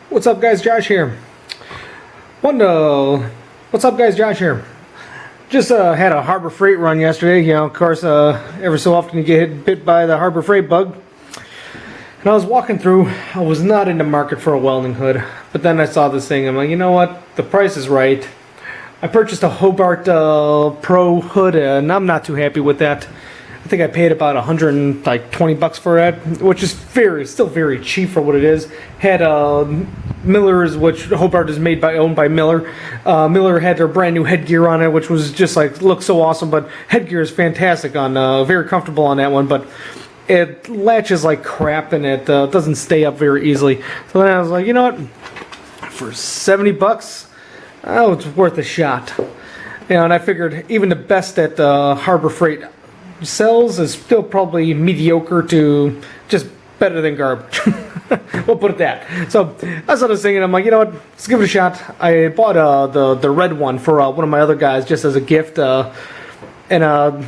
What's up, guys? Josh here. What's up, guys? Josh here. Just had a Harbor Freight run yesterday. You know, of course, every so often you get bit by the Harbor Freight bug. And I was walking through. I was not in the market for a welding hood, but then I saw this thing. I'm like, you know what? The price is right. I purchased a Hobart Pro hood, and I'm not too happy with that. I think I paid about $120 for it, which is still very cheap for what it is. Had Miller's, which Hobart is owned by Miller. Miller had their brand new headgear on it, which was just like looked so awesome. But headgear is fantastic on, very comfortable on that one. But it latches like crap, and it doesn't stay up very easily. So then I was like, you know what? For $70, oh, it's worth a shot. You know, and I figured even the best that Harbor Freight sells is still probably mediocre to just better than garbage. We'll put it that. So that's what I was thinking. I'm like, you know what? Let's give it a shot. I bought the red one for one of my other guys just as a gift, and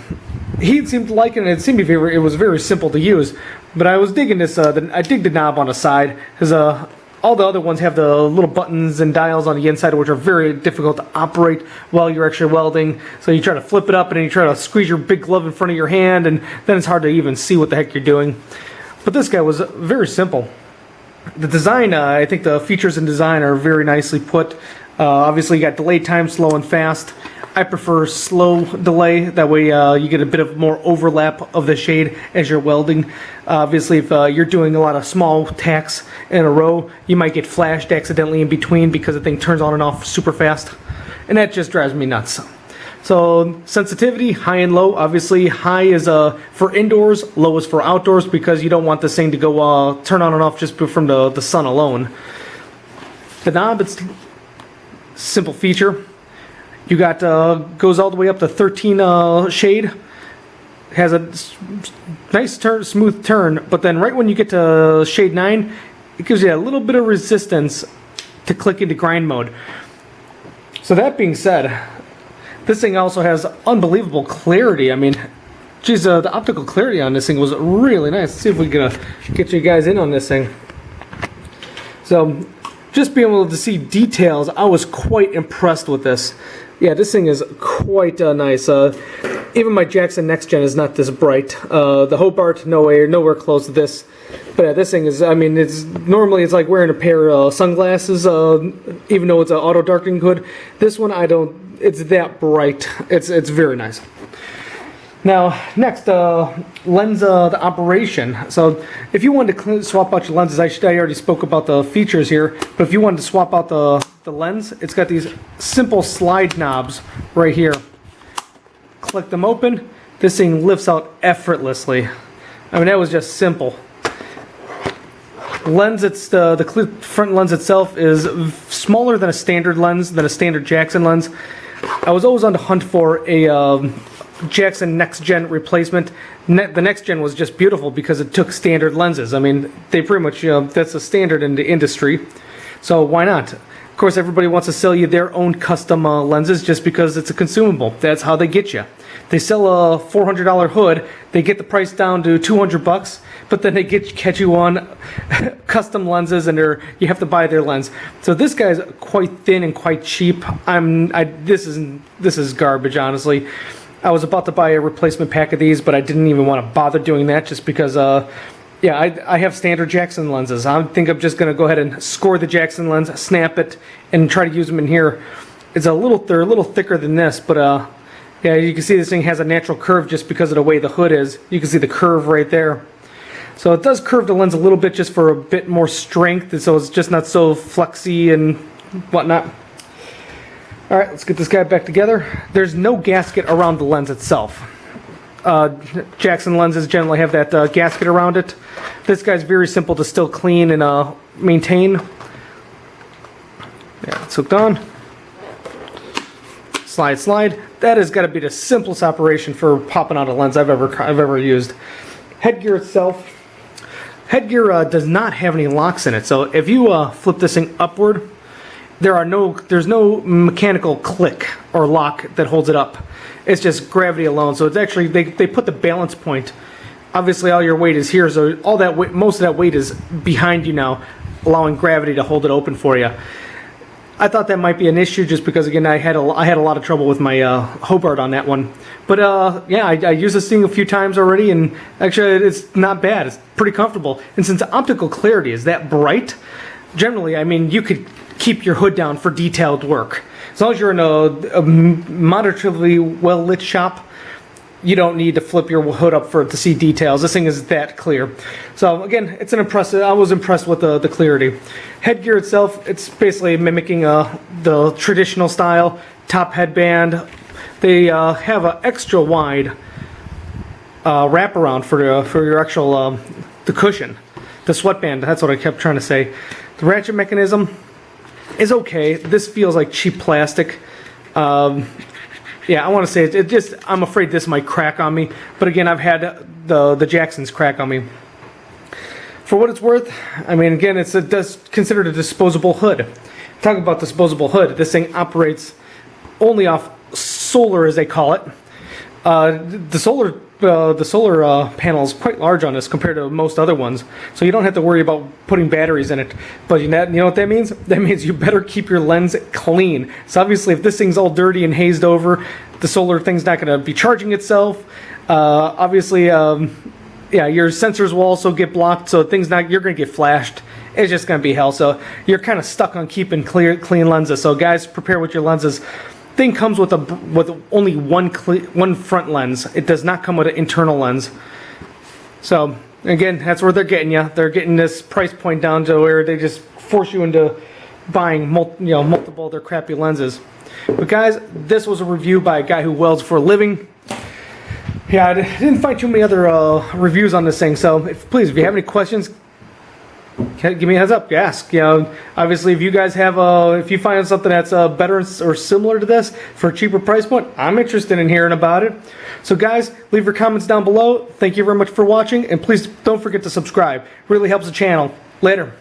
he seemed to like it. And it seemed to be it was very simple to use. But I was digging this. I dig the knob on the side because all the other ones have the little buttons and dials on the inside, which are very difficult to operate while you're actually welding. So you try to flip it up, and then you try to squeeze your big glove in front of your hand, and then it's hard to even see what the heck you're doing. But this guy was very simple. The design, I think the features and design are very nicely put. Obviously, you got delay time, slow and fast. I prefer slow delay. That way you get a bit of more overlap of the shade as you're welding. Obviously, if you're doing a lot of small tacks in a row, you might get flashed accidentally in between because the thing turns on and off super fast. And that just drives me nuts. So sensitivity, high and low. Obviously, high is for indoors, low is for outdoors because you don't want this thing to go turn on and off just from the sun alone. The knob, it's simple feature. You got goes all the way up to 13 shade. Has a nice smooth turn, but then right when you get to shade 9, it gives you a little bit of resistance to click into grind mode. So that being said, this thing also has unbelievable clarity. I mean, geez, the optical clarity on this thing was really nice. Let's see if we can get you guys in on this thing. So just being able to see details, I was quite impressed with this. Yeah, this thing is quite nice. Even my Jackson Next Gen is not this bright. The Hobart, nowhere close to this. But yeah, this thing is, I mean, it's like wearing a pair of sunglasses, even though it's an auto darkening hood. This one, it's that bright. It's very nice. Now, next, lens the operation. So if you wanted to swap out your lenses, I already spoke about the features here, but if you wanted to swap out the lens, it's got these simple slide knobs right here. Click them open, this thing lifts out effortlessly. I mean, that was just simple. Lens, the front lens itself is smaller than a standard lens, than a standard Jackson lens. I was always on the hunt for a Jackson Next Gen replacement. The Next Gen was just beautiful because it took standard lenses. I mean, they pretty much, that's a standard in the industry. So why not? Of course, everybody wants to sell you their own custom lenses just because it's a consumable. That's how they get you. They sell a $400 hood, they get the price down to $200, but then they catch you on custom lenses, and you have to buy their lens. So this guy's quite thin and quite cheap. This is garbage, honestly. I was about to buy a replacement pack of these, but I didn't even want to bother doing that just because, yeah, I have standard Jackson lenses. I think I'm just going to go ahead and score the Jackson lens, snap it, and try to use them in here. They're a little thicker than this, but yeah, you can see this thing has a natural curve just because of the way the hood is. You can see the curve right there. So it does curve the lens a little bit just for a bit more strength, and so it's just not so flexy and whatnot. All right, let's get this guy back together. There's no gasket around the lens itself. Jackson lenses generally have that gasket around it. This guy's very simple to still clean and maintain. Yeah, it's hooked on. Slide. That has got to be the simplest operation for popping out a lens I've ever used. Headgear itself. Headgear does not have any locks in it, so if you flip this thing upward, there's no mechanical click or lock that holds it up. It's just gravity alone. So it's actually they put the balance point obviously all your weight is here, so all that weight, most of that weight is behind you now, allowing gravity to hold it open for you. I thought that might be an issue just because, again, I had a lot of trouble with my Hobart on that one. But yeah, I used this thing a few times already, and actually it's not bad. It's pretty comfortable. And since the optical clarity is that bright, generally, I mean, you could keep your hood down for detailed work. As long as you're in a moderately well-lit shop, you don't need to flip your hood up to see details. This thing is that clear. So again, it's an impressive. I was impressed with the clarity. Headgear itself, it's basically mimicking the traditional style. Top headband. They have an extra wide wraparound for your actual the cushion, the sweatband. That's what I kept trying to say. The ratchet mechanism is okay. This feels like cheap plastic. Yeah, I want to say it just, I'm afraid this might crack on me. But again, I've had the Jacksons crack on me. For what it's worth, I mean, again, it's considered a disposable hood. Talk about disposable hood. This thing operates only off solar, as they call it. The solar panel is quite large on this compared to most other ones, so you don't have to worry about putting batteries in it. But you know what that means? That means you better keep your lens clean. So obviously, if this thing's all dirty and hazed over, the solar thing's not going to be charging itself. Obviously, yeah, your sensors will also get blocked, so you're going to get flashed. It's just going to be hell. So you're kind of stuck on keeping clean lenses. So guys, prepare with your lenses. Thing comes with only one front lens. It does not come with an internal lens. So again, that's where they're getting you. They're getting this price point down to where they just force you into buying multiple of their crappy lenses. But guys, this was a review by a guy who welds for a living. Yeah, I didn't find too many other reviews on this thing. So please, if you have any questions, give me a heads up. Ask. Obviously, if you guys have, if you find something that's better or similar to this for a cheaper price point, I'm interested in hearing about it. So, guys, leave your comments down below. Thank you very much for watching, and please don't forget to subscribe. It really helps the channel. Later.